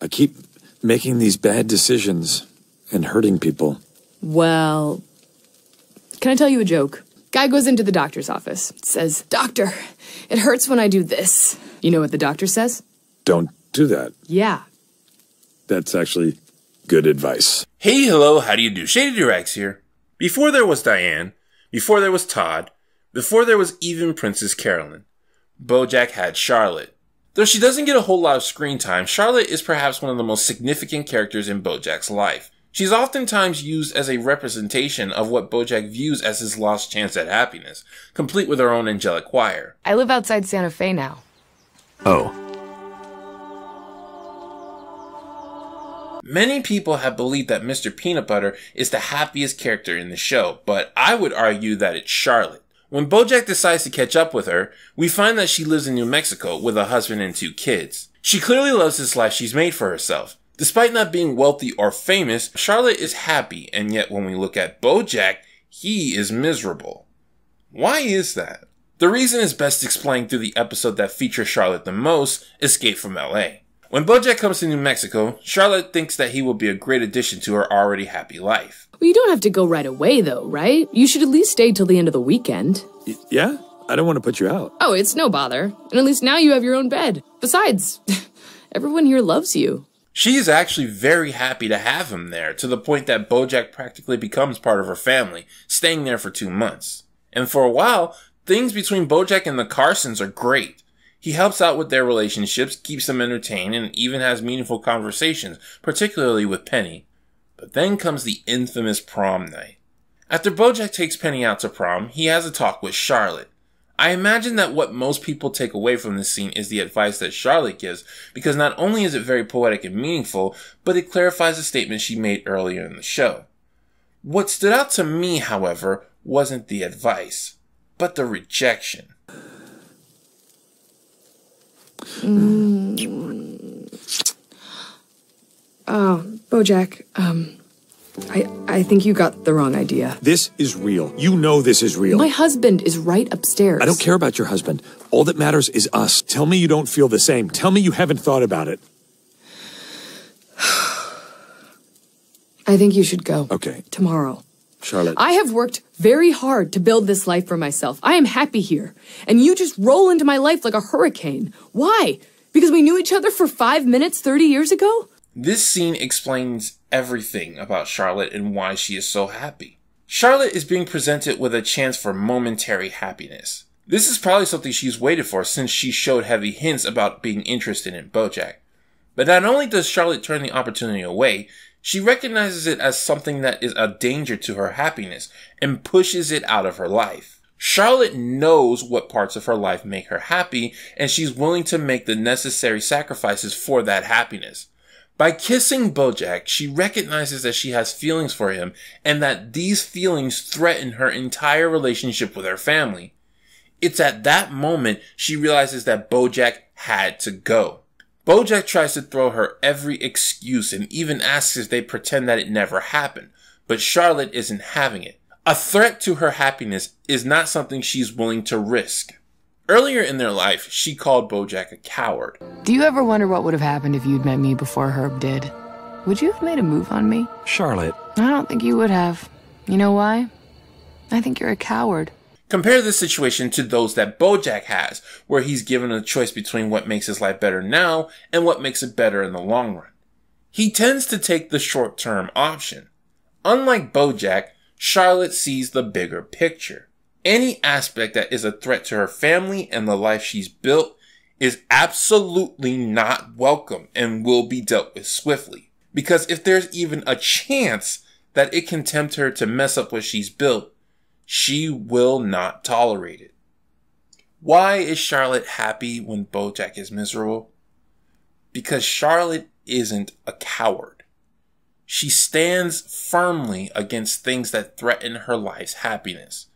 I keep making these bad decisions and hurting people. Well, can I tell you a joke? Guy goes into the doctor's office, says, "Doctor, it hurts when I do this." You know what the doctor says? Don't do that. Yeah. That's actually good advice. Hey, hello, how do you do? Shady Doorags here. Before there was Diane, before there was Todd, before there was even Princess Carolyn, Bojack had Charlotte. Though she doesn't get a whole lot of screen time, Charlotte is perhaps one of the most significant characters in Bojack's life. She's oftentimes used as a representation of what Bojack views as his lost chance at happiness, complete with her own angelic choir. I live outside Santa Fe now. Oh. Many people have believed that Mr. Peanut Butter is the happiest character in the show, but I would argue that it's Charlotte. When Bojack decides to catch up with her, we find that she lives in New Mexico with a husband and 2 kids. She clearly loves this life she's made for herself. Despite not being wealthy or famous, Charlotte is happy, and yet when we look at Bojack, he is miserable. Why is that? The reason is best explained through the episode that features Charlotte the most, Escape from LA. When Bojack comes to New Mexico, Charlotte thinks that he will be a great addition to her already happy life. Well, you don't have to go right away, though, right? You should at least stay till the end of the weekend. Yeah? I don't want to put you out. Oh, it's no bother. And at least now you have your own bed. Besides, everyone here loves you. She is actually very happy to have him there, to the point that Bojack practically becomes part of her family, staying there for 2 months. And for a while, things between Bojack and the Carsons are great. He helps out with their relationships, keeps them entertained, and even has meaningful conversations, particularly with Penny. But then comes the infamous prom night. After Bojack takes Penny out to prom, he has a talk with Charlotte. I imagine that what most people take away from this scene is the advice that Charlotte gives, because not only is it very poetic and meaningful, but it clarifies a statement she made earlier in the show. What stood out to me, however, wasn't the advice, but the rejection. Oh, Bojack, I think you got the wrong idea. This is real. You know this is real. My husband is right upstairs. I don't care about your husband. All that matters is us. Tell me you don't feel the same. Tell me you haven't thought about it. I think you should go. Okay. Tomorrow. Charlotte. I have worked very hard to build this life for myself. I am happy here. And you just roll into my life like a hurricane. Why? Because we knew each other for 5 minutes 30 years ago? This scene explains everything about Charlotte and why she is so happy. Charlotte is being presented with a chance for momentary happiness. This is probably something she's waited for since she showed heavy hints about being interested in Bojack. But not only does Charlotte turn the opportunity away, she recognizes it as something that is a danger to her happiness and pushes it out of her life. Charlotte knows what parts of her life make her happy, and she's willing to make the necessary sacrifices for that happiness. By kissing Bojack, she recognizes that she has feelings for him and that these feelings threaten her entire relationship with her family. It's at that moment she realizes that Bojack had to go. Bojack tries to throw her every excuse and even asks if they pretend that it never happened, but Charlotte isn't having it. A threat to her happiness is not something she's willing to risk. Earlier in their life, she called Bojack a coward. Do you ever wonder what would have happened if you'd met me before Herb did? Would you have made a move on me? Charlotte. I don't think you would have. You know why? I think you're a coward. Compare this situation to those that Bojack has, where he's given a choice between what makes his life better now and what makes it better in the long run. He tends to take the short-term option. Unlike Bojack, Charlotte sees the bigger picture. Any aspect that is a threat to her family and the life she's built is absolutely not welcome and will be dealt with swiftly. Because if there's even a chance that it can tempt her to mess up what she's built, she will not tolerate it. Why is Charlotte happy when Bojack is miserable? Because Charlotte isn't a coward. She stands firmly against things that threaten her life's happiness,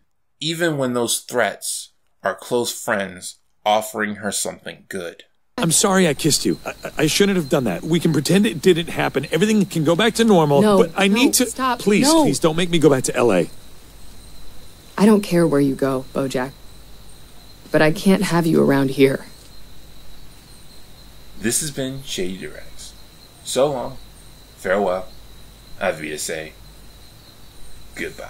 even when those threats are close friends offering her something good. I'm sorry I kissed you. I shouldn't have done that. We can pretend it didn't happen. Everything can go back to normal. No, but I need to... Stop. Please, no. Please don't make me go back to LA. I don't care where you go, Bojack. But I can't have you around here. This has been Shady Doorags. So long, farewell, auf Wiedersehen, goodbye.